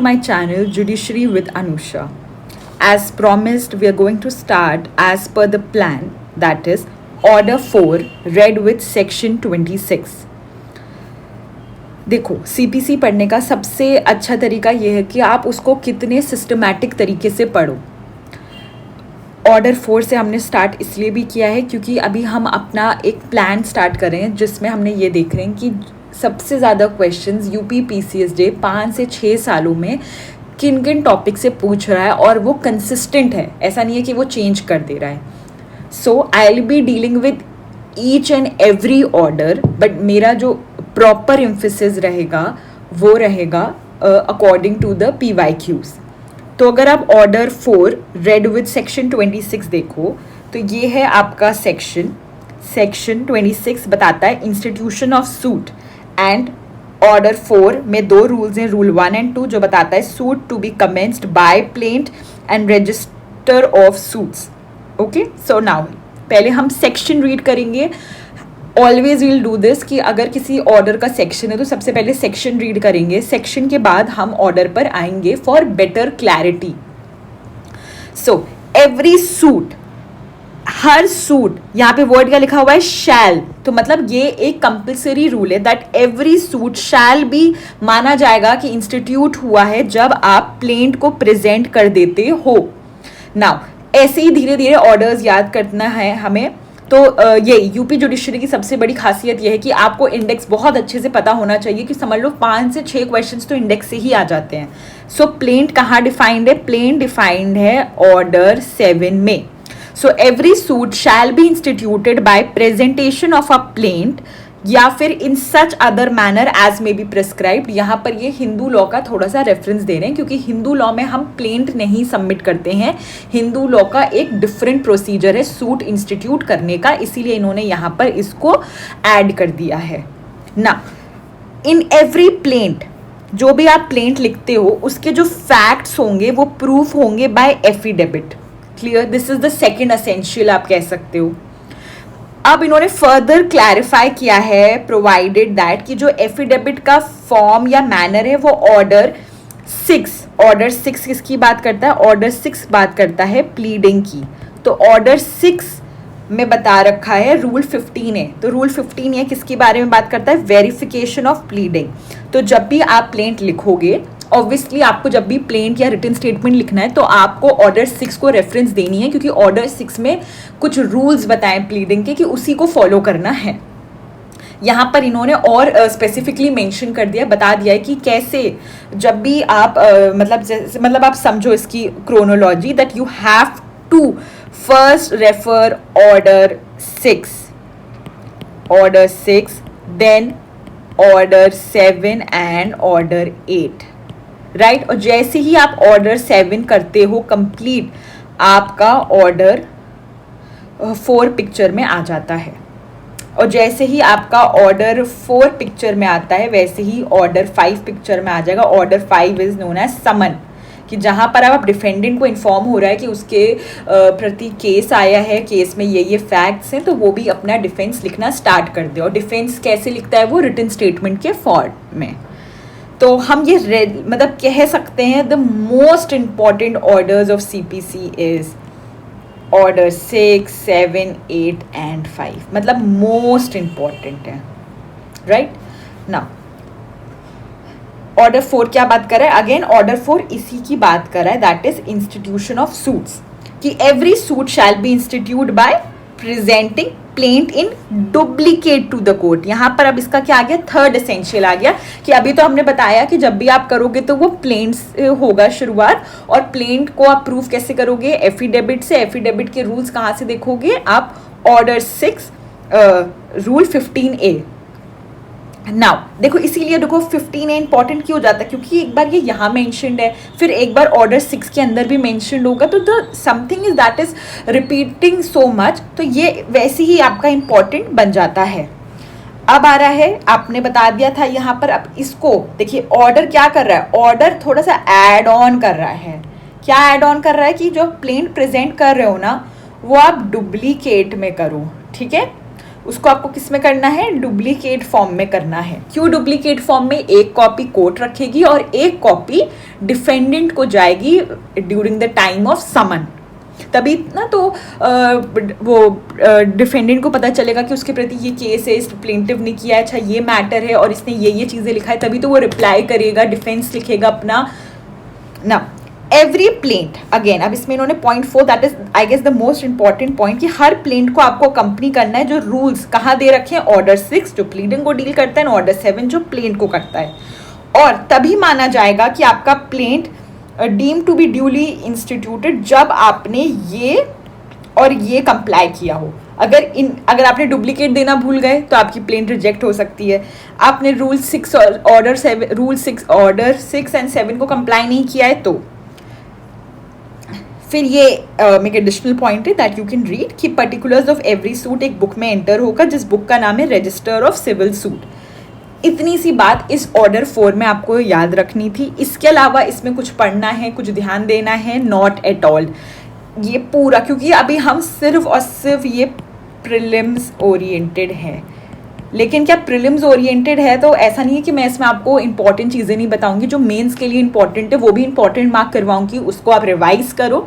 My channel Judiciary with Anusha. As promised, we are going to start as per the plan, that is Order 4 read with Section 26. देखो, CPC पढ़ने का सबसे अच्छा तरीका ये है कि आप उसको कितने सिस्टमैटिक तरीके से पढ़ो। ऑर्डर 4 से हमने स्टार्ट इसलिए भी किया है क्योंकि अभी हम अपना एक प्लान स्टार्ट कर रहे हैं जिसमें हमने ये देख रहे हैं कि सबसे ज़्यादा क्वेश्चंस यूपी पीसीएसजे 5 से 6 सालों में किन किन टॉपिक से पूछ रहा है और वो कंसिस्टेंट है, ऐसा नहीं है कि वो चेंज कर दे रहा है। So I will be dealing with each and every order, but मेरा जो प्रॉपर एम्फेसिस रहेगा वो रहेगा अकॉर्डिंग टू द PYQs। तो अगर आप ऑर्डर 4 रेड विद सेक्शन 26 देखो तो ये है आपका सेक्शन 26 बताता है institution of suit and order 4 में 2 रूल्स हैं, रूल 1 एंड 2, जो बताता है suit to be commenced by plaint and register of suits. Okay, so now पहले हम सेक्शन रीड करेंगे। ऑलवेज विल डू दिस कि अगर किसी ऑर्डर का सेक्शन है तो सबसे पहले सेक्शन रीड करेंगे, सेक्शन के बाद हम ऑर्डर पर आएंगे for better clarity. So every suit, her suit, यहाँ पे वर्ड क्या लिखा हुआ है, शैल, तो मतलब ये एक कंपल्सरी रूल है that every suit shall B माना जाएगा कि इंस्टीट्यूट हुआ है जब आप प्लेंट को प्रेजेंट कर देते हो। नाउ ऐसे ही धीरे धीरे ऑर्डर्स याद करना है हमें। तो ये यूपी जुडिशरी की सबसे बड़ी खासियत ये है कि आपको इंडेक्स बहुत अच्छे से पता होना चाहिए कि समझ लो 5 से 6 क्वेश्चंस तो इंडेक्स से ही आ जाते हैं। सो प्लेंट कहाँ डिफाइंड है, प्लेंट डिफाइंड है ऑर्डर 7 में। So every suit shall be instituted by presentation of a plaint या फिर in such other manner as may be prescribed. यहाँ पर ये हिंदू लॉ का थोड़ा सा रेफरेंस दे रहे हैं क्योंकि हिंदू लॉ में हम प्लेंट नहीं सबमिट करते हैं। हिंदू लॉ का एक डिफरेंट प्रोसीजर है सूट इंस्टीट्यूट करने का, इसीलिए इन्होंने यहाँ पर इसको ऐड कर दिया है ना। इन एवरी प्लेंट, जो भी आप प्लेंट लिखते हो उसके जो फैक्ट्स होंगे वो प्रूफ होंगे by affidavit. Clear, this is the second essential आप कह सकते हो। अब इन्होंने फर्दर क्लैरिफाई किया है प्रोवाइडेड दैट कि जो एफिडेविट का फॉर्म या मैनर है वो ऑर्डर 6 किसकी बात करता है, ऑर्डर 6 बात करता है प्लीडिंग की। तो ऑर्डर 6 में बता रखा है रूल 15 है, तो रूल 15 ये किसके बारे में बात करता है, वेरिफिकेशन ऑफ प्लीडिंग। तो जब भी आप प्लेंट लिखोगे, ऑब्वियसली आपको जब भी प्लेंट या रिटन स्टेटमेंट लिखना है तो आपको ऑर्डर 6 को रेफरेंस देनी है क्योंकि ऑर्डर 6 में कुछ रूल्स बताएं प्लीडिंग के कि उसी को फॉलो करना है। यहाँ पर इन्होंने और स्पेसिफिकली मेंशन कर दिया, बता दिया है कि कैसे जब भी आप मतलब आप समझो इसकी chronology that you have to first refer order 6 then order 7 and order 8, right. और जैसे ही आप ऑर्डर 7 करते हो कंप्लीट, आपका ऑर्डर 4 पिक्चर में आ जाता है। और जैसे ही आपका ऑर्डर 4 पिक्चर में आता है वैसे ही ऑर्डर 5 पिक्चर में आ जाएगा। Order 5 is known as summon, कि जहाँ पर आप डिफेंडेंट को इन्फॉर्म हो रहा है कि उसके प्रति केस आया है, केस में ये फैक्ट्स हैं, तो वो भी अपना डिफेंस लिखना स्टार्ट कर दे। और डिफेंस कैसे लिखता है, वो रिटन स्टेटमेंट के फॉर्म में। तो हम ये मतलब कह सकते हैं the most important orders of CPC is order 6, 7, 8 and 5, मतलब मोस्ट इम्पॉर्टेंट है, राइट ना। ऑर्डर 4 क्या बात कर रहा है, अगेन ऑर्डर 4 इसी की बात कर रहा है, that is institution of suits, कि every suit shall be institute by presenting plaint in duplicate to the court. यहाँ पर अब इसका क्या आ गया, थर्ड एसेंशियल आ गया कि अभी तो हमने बताया कि जब भी आप करोगे तो वो प्लेंट से होगा शुरुआत, और प्लेंट को आप प्रूफ कैसे करोगे, एफिडेविट से। एफिडेविट के रूल्स कहाँ से देखोगे आप, ऑर्डर 6 रूल 15A। नाउ देखो, इसीलिए देखो 15A इंपॉर्टेंट क्यों हो जाता है, क्योंकि एक बार ये यहाँ मेंशन्ड है, फिर एक बार ऑर्डर 6 के अंदर भी मेंशन्ड होगा, तो the something is that is repeating so much, तो ये वैसे ही आपका इंपॉर्टेंट बन जाता है। अब आ रहा है, आपने बता दिया था यहाँ पर, अब इसको देखिए ऑर्डर क्या कर रहा है, ऑर्डर थोड़ा सा एड ऑन कर रहा है। क्या एड ऑन कर रहा है कि जो प्लेंट प्रेजेंट कर रहे हो ना वो आप डुप्लीकेट में करो, ठीक है। उसको आपको किस में करना है, डुप्लीकेट फॉर्म में करना है। क्यों डुप्लीकेट फॉर्म में? एक कॉपी कोर्ट रखेगी और एक कॉपी डिफेंडेंट को जाएगी ड्यूरिंग द टाइम ऑफ समन। तभी ना तो वो डिफेंडेंट को पता चलेगा कि उसके प्रति ये केस है, इस प्लेंटिव ने किया है, अच्छा ये मैटर है और इसने ये चीज़ें लिखा है, तभी तो वो रिप्लाई करेगा, डिफेंस लिखेगा अपना ना। एवरी प्लेंट, अगेन अब इसमें इन्होंने point 4, that is I guess the most important point, कि हर प्लेंट को आपको कंपनी करना है जो रूल्स कहाँ दे रखे हैं, ऑर्डर 6 जो प्लीडिंग को डील करता है, ऑर्डर 7 जो प्लेंट को करता है। और तभी माना जाएगा कि आपका plaint deem to be duly instituted जब आपने ये और ये कंप्लाई किया हो। अगर आपने डुप्लीकेट देना भूल गए तो आपकी प्लेंट रिजेक्ट हो सकती है। आपने रूल 6 और ऑर्डर 6 एंड 7 को कंप्लाई नहीं किया है तो फिर ये एक एडिशनल पॉइंट है दैट यू कैन रीड कि पर्टिकुलर्स ऑफ एवरी सूट एक बुक में एंटर होगा जिस बुक का नाम है रजिस्टर ऑफ सिविल सूट। इतनी सी बात इस ऑर्डर 4 में आपको याद रखनी थी। इसके अलावा इसमें कुछ पढ़ना है, कुछ ध्यान देना है, नॉट एट ऑल। ये पूरा, क्योंकि अभी हम सिर्फ और सिर्फ ये प्रीलिम्स ओरिएंटेड है। लेकिन क्या प्रीलिम्स ओरिएंटेड है तो ऐसा नहीं है कि मैं इसमें आपको इंपॉर्टेंट चीज़ें नहीं बताऊंगी। जो मेंस के लिए इंपॉर्टेंट है वो भी इंपॉर्टेंट मार्क करवाऊंगी, उसको आप रिवाइज करो।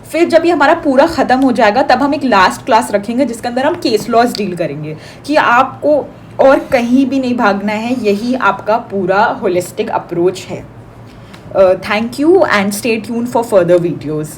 फिर जब ये हमारा पूरा ख़त्म हो जाएगा तब हम एक लास्ट क्लास रखेंगे जिसके अंदर हम केस लॉज डील करेंगे कि आपको और कहीं भी नहीं भागना है। यही आपका पूरा होलिस्टिक अप्रोच है। Thank you and stay tune for further videos.